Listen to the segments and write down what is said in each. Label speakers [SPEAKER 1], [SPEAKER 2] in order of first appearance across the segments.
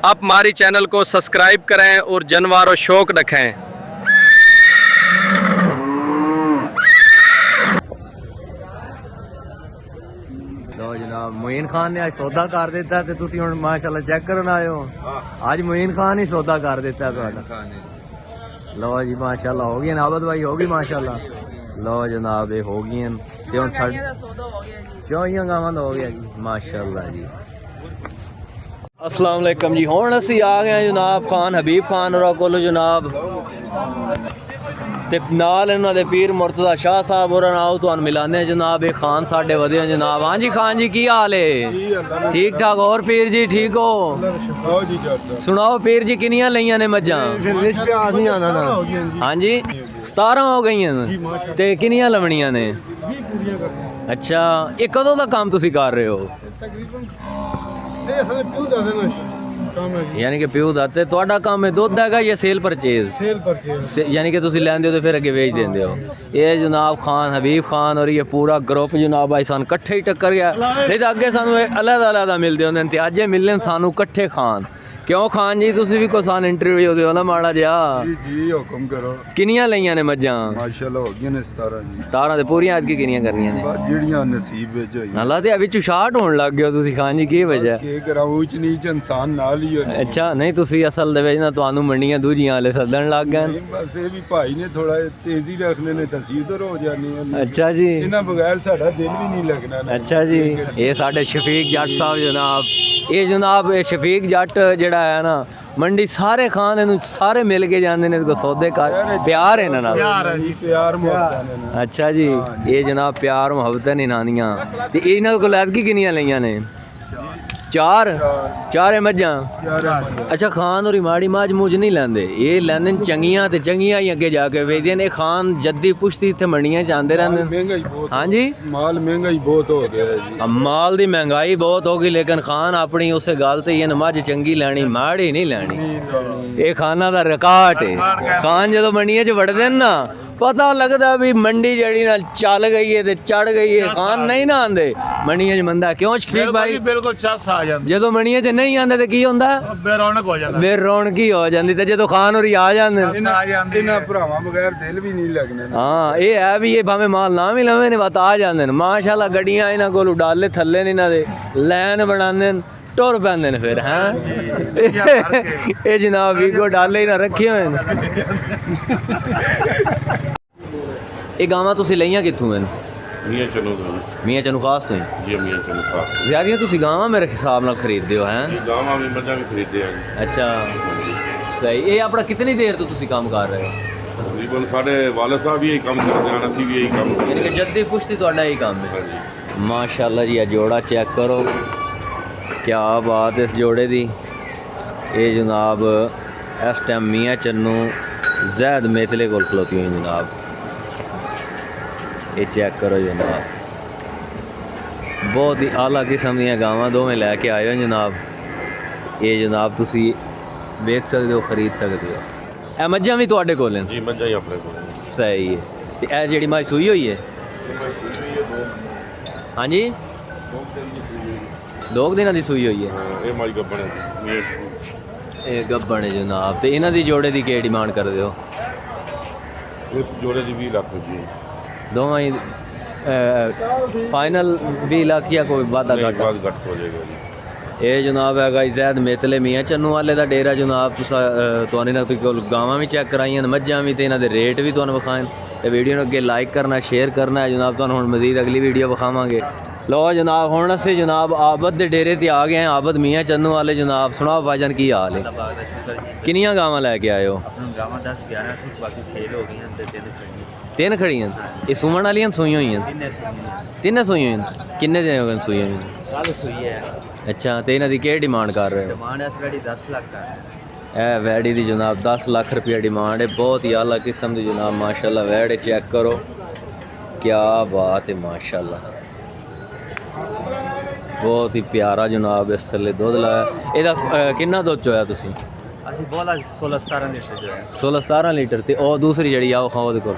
[SPEAKER 1] आप हमारी चैनल को सब्सक्राइब करें और जानवरों शौक रखें।
[SPEAKER 2] लो जनाब मोइन खान ने आज सौदा कर दिता ते तुसी हुण माशाल्लाह चेक करन आए हो। आज मोइन खान ही सौदा कर दिता तुहाडा। लो जी माशाल्लाह हो गई आबद भाई हो गई माशाल्लाह। लो जनाब ये हो गई ते हुण चौहियां गावां दा हो गया जी माशाल्लाह जी। अस्सलाम वालेकुम जी हुण असी आ गए जनाब खान हबीब खान होरां कोल जनाब ते नाल इन्हां दे पीर मुर्तज़ा शाह साहब होरां नाल तुहानूं मिलाने जनाब। ये खान साडे वधिया जनाब। हाँ जी खान जी की हाल है? ठीक ठाक। और पीर जी ठीक हो? सुनाओ पीर जी किनियां लईयां ने मज्जां? हाँ जी 17 हो गई ते किनियां लवणियां ने? अच्छा ये कदों दा काम तुसी कर रहे हो? यानी कि प्यू दा ते तुहाडा काम है दुध हैगा या सेल परचेज? यानी कि तुसी लैंदे हो ते फिर अगे बेच देंदे हो। ये जनाब खान हबीब खान और ये पूरा ग्रुप जनाब भाई सान कट्ठे ही टक्कर गया। नहीं तो अगे सानू अलग अलग मिलते होंदे ते अज मिलने सानू कट्ठे खान। क्यों खान जी तुसी भी कोई सान इंटरव्यू दो ना माड़ा जिहा? जी हुक्म करो। किनियां लईयां ने मज्जां? माशाल्लाह हो गईयां ने 17 जी। 17 ते पूरियां अज की किनियां करनियां ने? बस जेड़ियां नसीब विच होई। हां ते विच शार्ट होण लग गए हो तुसी खान जी की वजह? के कराऊं ऊंच नीच इंसान नाल ही होने। अच्छा नहीं तुसी असल दे विच ना तुहानू मंडियां दूजियां वाले सदन लग गए। बस ये भी भाई ने थोड़ा तेजी रखने ने तसीदर हो जानी है। अच्छा जी इना बगैर साडा दिल भी नहीं लगना। अच्छा जी ये साडे शफीक जट साहब जनाब। ये जनाब ये शफीक जट जेड़ा है ना मंडी सारे खान इनू सारे मिल के जाते हैं सौदे का प्यार है ना? प्यार मुहब्बत। अच्छा जी ये जनाब प्यार मुहब्बत ने नानियां ते इन्हां कोल ऐतकी किनियां लईयां ने? चार मज्जां। अच्छा खान और माड़ी माज मूज नहीं लैंदे ये लैंदे चंगियां ते चंगियां ही अगे जाके वेचदे ने। खान जद्दी पुश्ती इत्थे मंडियां च आंदे रहंदे। हाँ जी माल महंगा ही बहुत हो गया है जी। माल दी महंगाई बहुत हो गई लेकिन खान अपनी उस गल ते ही मज चंगी लैनी माड़ी नहीं लैनी। ये खाना दा रिकॉर्ड है। खान जदों मंडियां च वड़दे ना पता लगदा भी मंडी जड़ी ना चल गई है ते चढ़ गई है। खान नहीं ना आंदे मंडियां च मंदा क्यों शफीक भाई? बिल्कुल चस आ जांदी। जदों मंडियां च नहीं आंदे ते की हुंदा? बेरौनक हो जांदा। बेरौनकी हो जांदी ते जदों खान होरी आ जांदे इन्हां भरावां बगैर दिल भी नहीं लगने। हाँ ये है भी ये भावें माल ना भी लवे ने बात आ जांदे ने माशाल्लाह। गड्डियां इन्हां कोल डाले थल्ले ने इन्हां दे लैन बनांदे ने टुर पैंदे ने फिर। हैं ये जनाब वीगो डाले ही ना रखे हुए ने। ये गावां तुसी लईयां कित्थों हैं? मियां चनू खास तो ही? ज़्यादा तुसी गावां मेरे हिसाब नाल खरीददे हो? हैं गावां भी मज्जां भी खरीददे हैं। अच्छा सही। ये अपना कितनी देर तो तुसी काम कर रहे हो? तकरीबन साडे वालिद साहब भी यही काम करदे हैं असीं भी यही काम करदे हैं। यानी कि जद्दी पुश्ती तुहाडा यही काम है? माशाल्लाह जी। जोड़ा चेक करो क्या बात है इस जोड़े दी। ये जनाब इस टाइम मियां चन्नू जैद मेतले कोल खलोती हुई जनाब। ये चेक करो जनाब बहुत ही आला किस्म दी गावां दोवें लैके आए हो जनाब। ये जनाब तुसी देख सकते हो खरीद सकते हो। ए मज्जां भी तुहाडे कोल हैं? जी मज्जां ही अपने कोल। सही है। ते ए जेड़ी मज सूई हुई है? हाँ जी 2 दिनां दी सूई हुई है। ये मज गब्बण है। ये गब्बण है जनाब। ते इन्हां दी जोड़े दी की डिमांड कर दे हो? इस जोड़े दी 20 लाख रुपये दोवां ही फाइनल 20 लाख या कोई वादा घट हो जाएगा जी। ये जनाब है जैद मेतले मियां चन्नू वाले का डेरा जनाब। तुहानू गावां भी चेक कराइयां मज्जां भी ते इन्हां दे रेट भी तुहानू विखाए। ते वीडियो नूं अगे लाइक करना शेयर करना है जनाब। तुहानू हुण मजीद अगली वीडियो विखावांगे। लो जनाब हुण असीं जनाब आबद दे डेरे ते आ गए हैं। आबद मियां चन्नू वाले जनाब। सुनाओ भाईजान की हाल है? किनियां गावां लैके आए हो? गावां 10-11 बाकी सेल हो गई हैं। 3 खड़ियां ये सुमन वालियां सूई हुई हैं? 3 सूई हुई। किन्ने दिन हो गए सूई हुई? कल सूई है। अच्छा तो इन्हां दी केह् डिमांड कर रहे हो? डिमांड इस वैडी 10 लाख का है। वैडी दी जनाब 10 लाख रुपया डिमांड है। बहुत ही आला किस्म दी जनाब माशाल्लाह वैड चेक करो क्या बात है माशाल्लाह। बहुत ही प्यारा जनाब इस थल्ले दुध लाया। एदा किन्ना दुध चोया तुसीं? ਅਸੀਂ ਬੋਲਾ 16-17 ਲੀਟਰ ਜੋ ਹੈ 16-17 ਲੀਟਰ ਤੇ ਉਹ ਦੂਸਰੀ ਜਿਹੜੀ ਆ ਉਹ ਖਾਓ ਉਹਦੇ ਕੋਲ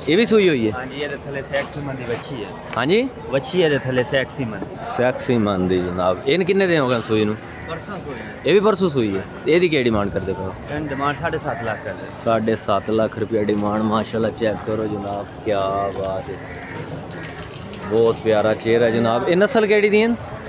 [SPEAKER 2] ਇਹ ਵੀ ਸੂਈ ਹੋਈ ਹੈ?
[SPEAKER 3] ਹਾਂਜੀ ਇਹਦੇ ਥੱਲੇ ਸੈਕਸੀ ਮੰਦੀ ਵੱਛੀ ਹੈ।
[SPEAKER 2] ਹਾਂਜੀ
[SPEAKER 3] ਵੱਛੀ ਇਹਦੇ ਥੱਲੇ ਸੈਕਸੀ ਮੰਦੀ।
[SPEAKER 2] ਸੈਕਸੀ ਮੰਦੀ ਜਨਾਬ। ਇਹਨ ਕਿੰਨੇ ਦਿਨ ਹੋ ਗਏ ਸੂਈ ਨੂੰ?
[SPEAKER 3] ਪਰਸੋਂ ਸੋਇਆ।
[SPEAKER 2] ਇਹ ਵੀ ਪਰਸੋਂ ਸੂਈ ਹੈ। ਇਹਦੀ ਕੀ ਡਿਮਾਂਡ ਕਰਦੇ ਪਏ ਹੋ?
[SPEAKER 3] ਇਹਨ ਡਿਮਾਂਡ 7.5 ਲੱਖ ਕਰਦੇ।
[SPEAKER 2] 7.5 ਲੱਖ रुपया डिमांड। माशाल्लाह चेक करो जनाब, क्या बात है, बहुत प्यारा चेहरा जनाब। ये नस्ल केड़ी दी?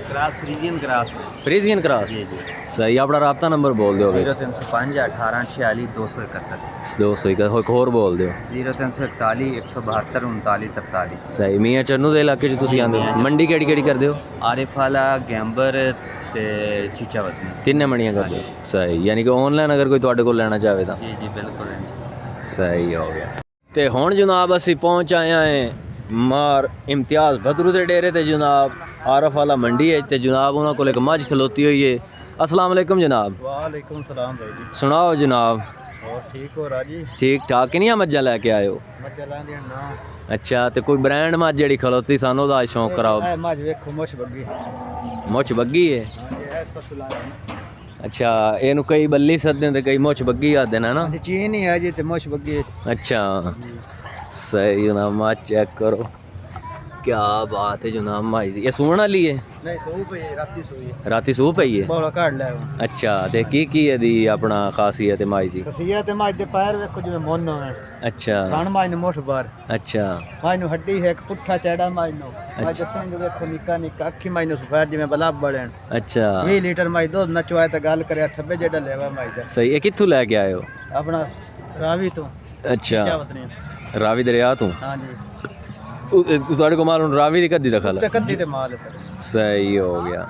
[SPEAKER 3] क्रास फ्रीजियन क्रास में।
[SPEAKER 2] Friesian cross.
[SPEAKER 3] जी जी।
[SPEAKER 2] सही। अपना राब्ता नंबर बोल दो।
[SPEAKER 3] 0305 18 46 271।
[SPEAKER 2] 200 एक होर बोल दो।
[SPEAKER 3] 0341 172 39 43।
[SPEAKER 2] सही। मियां चन्नू दे इलाके च तुसीं आंदे हो? मंडी केड़ी केड़ी करदे हो?
[SPEAKER 3] आरिफ वाला गैंबर ते चीचावतनी।
[SPEAKER 2] तिन्ने मंडियां करदे हो? सही। यानी कि ऑनलाइन अगर कोई तुहाडे कोल लेना चाहे तां?
[SPEAKER 3] जी जी बिल्कुल।
[SPEAKER 2] सही हो गया। ते हुण जनाब असीं पहुंच आए हैं मार इम्तियाज़ भदरू दे डेरे ते जनाब आरफ वाला मंडी है। ते जनाब उन्हां कोल एक मझ खलोती हुई है। अस्सलाम वालेकुम जनाब।
[SPEAKER 3] वालेकुम सलाम भाई जी।
[SPEAKER 2] सुनाओ जनाब।
[SPEAKER 3] और ठीक हो राजी?
[SPEAKER 2] ठीक ठाक। किनियां मज्जां लैके आए हो?
[SPEAKER 3] मज्जां लांदियां ना।
[SPEAKER 2] अच्छा, ते कोई ब्रांड मझ जेह्ड़ी खलोती सानू दा शौक कराओ।
[SPEAKER 3] ए मझ वेखो मुछ बग्गी।
[SPEAKER 2] मुछ बग्गी है?
[SPEAKER 3] हां जी, ए पशु लाया।
[SPEAKER 2] अच्छा, ਇਹਨੂੰ ਕਈ ਬੱਲੀ ਸੱਦਦੇ ਤੇ ਕਈ ਮੁੱਛ ਬੱਗੀ ਆਦੇ ਨੇ ਨਾ।
[SPEAKER 3] ਹਾਂਜੀ ਚੀਨ ਹੀ ਹੈ ਜੀ ਤੇ ਮੁਛ ਬੱਗੀ।
[SPEAKER 2] अच्छा सही जनाब। माँ चेक करो, क्या बात है जनाब। माई दी ये सूण वाली है?
[SPEAKER 3] नहीं सू पई है, राती सोई है।
[SPEAKER 2] राती सूह पई है?
[SPEAKER 3] ਬੋਲਾ ਕੱਢ ਲੈ।
[SPEAKER 2] अच्छा, ते की है दी अपना खासियत है माई दी?
[SPEAKER 3] ਖਸੀਆ ਤੇ ਮੱਝ ਦੇ ਪੈਰ ਵੇਖੋ ਜਿਵੇਂ ਮੁੰਨ ਹੋਣ।
[SPEAKER 2] अच्छा
[SPEAKER 3] ਖਾਣ ਮੱਝ ਨੂੰ ਮੁੱਠ ਬਾਰ।
[SPEAKER 2] अच्छा
[SPEAKER 3] ਮੱਝ ਨੂੰ ਹੱਡੀ ਹੈ, ਇੱਕ ਪੁੱਠਾ ਚੈੜਾ ਮੱਝ ਨੂੰ। ਮੱਝ ਦੇ ਸਿੰਘ ਵੇਖੋ ਨਿੱਕਾ ਨਿੱਕਾ, ਅੱਖੀ ਮੱਝ ਨੂੰ ਸਫੈਦ ਜਿਵੇਂ ਬਲਬ ਬੜਨ।
[SPEAKER 2] अच्छा
[SPEAKER 3] 20 ਲੀਟਰ ਮੱਝ ਦੁੱਧ ਨਚਵਾਏ ਤਾਂ ਗੱਲ ਕਰਿਆ ਥੱਬੇ ਜਿਹੜਾ ਲੈਵਾ ਮੱਝ ਦਾ।
[SPEAKER 2] सही। ये कित्थों लैके आए हो?
[SPEAKER 3] ਆਪਣਾ ਰਾਵੀ ਤੋਂ।
[SPEAKER 2] अच्छा,
[SPEAKER 3] ਚਾਵਤਨੀ।
[SPEAKER 2] रावी दरिया तू?
[SPEAKER 3] ਹਾਂਜੀ
[SPEAKER 2] ਤੁਹਾਡੇ ਕੋਲ ਮਾਲ ਹੁਣ ਰਾਵੀ ਦੀ ਕੱਦੀ ਦਾ ਖਲਾ?
[SPEAKER 3] ਤੇ ਕੱਦੀ ਤੇ ਮਾਲ ਹੈ।
[SPEAKER 2] सही हो गया।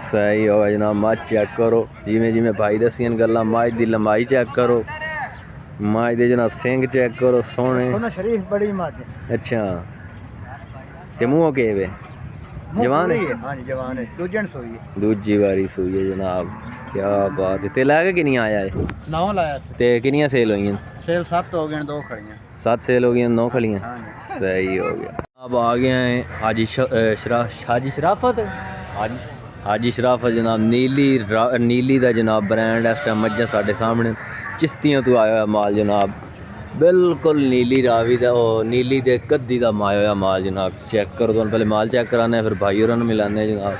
[SPEAKER 2] सही हो गया जनाब। मझ चेक करो जिमें जिमें भाई दसियां गल्लां। मझ दी लंबाई चेक करो, मझ दे जनाब सिंग चेक करो सोने।
[SPEAKER 3] ਉਹਨਾਂ ਸ਼ਰੀਫ ਬੜੀ ਮੱਝ।
[SPEAKER 2] अच्छा, ते मूंह के वे जवान है?
[SPEAKER 3] हाँ जी जवान है। दूजन सोई है।
[SPEAKER 2] दूजी वारी सूई है जनाब। क्या बात है। ते लैके किनियां आया है?
[SPEAKER 3] 9 लाया से।
[SPEAKER 2] ते किनियां सेल हुई?
[SPEAKER 3] सेल 7 हो गए, 2 खड़ियां।
[SPEAKER 2] 7 सेल हो गई, 9 खलियां।
[SPEAKER 3] हाँ जी।
[SPEAKER 2] सही हो गया। अब आ गए हैं हाजी हाजी शराफत। हाजी शराफत जनाब नीली दा जनाब ब्रांड इस टाइम मज्झां साढ़े सामने चिश्तियां तो आया माल जनाब। बिल्कुल नीली रावी दा नीली दे कद्दी दा माया माल जनाब। चेक करो, तुहानूं पहले माल चेक कराने फिर भाई होरां नूं मिलाने जनाब।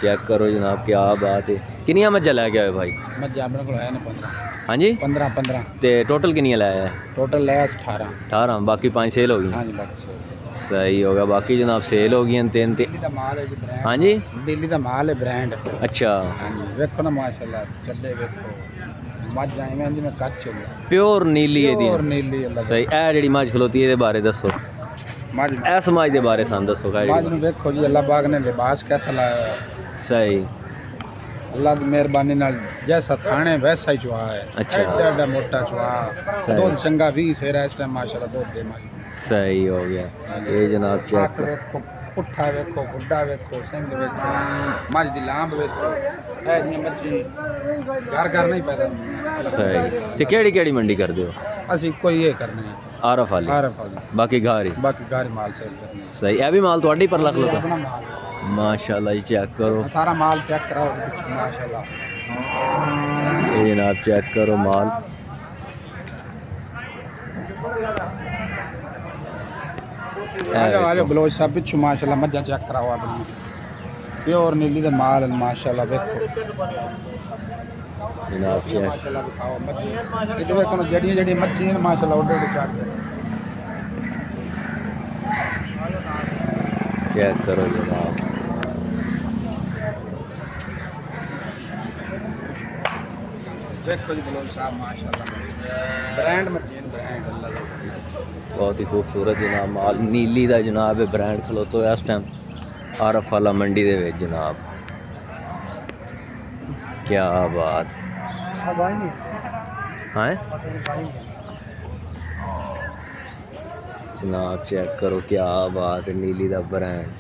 [SPEAKER 2] चेक करो जनाब, क्या बात है। किनियां मज्झां लैके आए भाई?
[SPEAKER 3] मज्झां अपने कोल है ने 15।
[SPEAKER 2] हाँ जी
[SPEAKER 3] 15
[SPEAKER 2] ते टोटल किनियां लाया है?
[SPEAKER 3] टोटल लाया 18।
[SPEAKER 2] बाकी 5 सेल हो गई?
[SPEAKER 3] हाँ जी बाकी
[SPEAKER 2] सही होगा। बाकी जनाब सेल हो गई 3।
[SPEAKER 3] दिल्ली दा माल है जी ब्रांड।
[SPEAKER 2] हाँ जी
[SPEAKER 3] दिल्ली दा माल है ब्रांड।
[SPEAKER 2] अच्छा,
[SPEAKER 3] हाँ जी वेखो ना माशाल्लाह चड्डे वेखो मज्झां इवें जिवें कच्च हो गया।
[SPEAKER 2] प्योर नीली है दी।
[SPEAKER 3] प्योर नीली अल्लाह।
[SPEAKER 2] सही। ए जेड़ी मझ खलोती है इहदे बारे दसो।
[SPEAKER 3] मझ
[SPEAKER 2] इस मझ दे बारे सन दसो।
[SPEAKER 3] मझ नूं वेखो जी अल्लाह पाक ने लिबास कैसा लाया है।
[SPEAKER 2] सही।
[SPEAKER 3] अल्लाह की मेहरबानी नाल जैसा थाने वैसा ही चुहा है।
[SPEAKER 2] अच्छा।
[SPEAKER 3] एडा मोटा चुहा। दूध चंगा 20 सेरा इस टाइम माशाल्लाह दूध दे मझ।
[SPEAKER 2] सही हो गया। ये जनाब चेक करो,
[SPEAKER 3] वेखो पुट्ठा वेखो गुड्डा वेखो सिंग वेखो मझ दी लांब वेखो। ए जी मच्छी घर नहीं पैदा होंदी।
[SPEAKER 2] सही। ते केड़ी केड़ी मंडी कर दो?
[SPEAKER 3] ਅਸੀਂ ਕੋਈ ਇਹ ਕਰਨੇ ਆ
[SPEAKER 2] आरफ वाली?
[SPEAKER 3] आरफ वाली।
[SPEAKER 2] बाकी घर ही?
[SPEAKER 3] ਬਾਕੀ ਘਰ ਮਾਲ ਸੇਲ ਕਰਨੇ।
[SPEAKER 2] सही। ए भी माल ਤੁਹਾਡੀ पर लख लो?
[SPEAKER 3] ਆਪਣਾ ਮਾਲ
[SPEAKER 2] माशाल्लाह जी चेक करो।
[SPEAKER 3] ਸਾਰਾ ਮਾਲ ਚੈੱਕ ਕਰਾਓ ਮਾਸ਼ਾਅੱਲਾ।
[SPEAKER 2] ये जनाब चेक करो माल।
[SPEAKER 3] ਆ ਜਾਓ ਬਲੋਚ ਸਾਹਿਬ ਪਿੱਛੋਂ ਮਾਸ਼ਾਅੱਲਾ ਮੱਝਾਂ ਚੈੱਕ ਕਰਾਓ ਆਪਣੀ ਪਿਓਰ ਨੀਲੀ ਦਾ ਮਾਲ ਮਾਸ਼ਾਅੱਲਾ ਵੇਖੋ
[SPEAKER 2] जनाब चेक
[SPEAKER 3] ਮਾਸ਼ਾਅੱਲਾ ਦਿਖਾਓ ਮੱਝਾਂ ਇਹ ਵੇਖੋ ਨਾ ਜਿਹੜੀਆਂ ਮੱਝੀਆਂ ਮਾਸ਼ਾਅੱਲਾ ਉੱਡੇ ਚੱਕ
[SPEAKER 2] चेक करो जनाब।
[SPEAKER 3] देखो जी बलोच साहब माशाल्लाह ब्रांड मशीन ब्रांड अल्लाह का
[SPEAKER 2] बहुत ही खूबसूरत जनाब माल नीली का जनाब ब्रांड खलोतो है इस टाइम आरफ वाला मंडी दे विच जनाब। क्या बात है जनाब। चेक करो क्या बात है नीली का ब्रांड।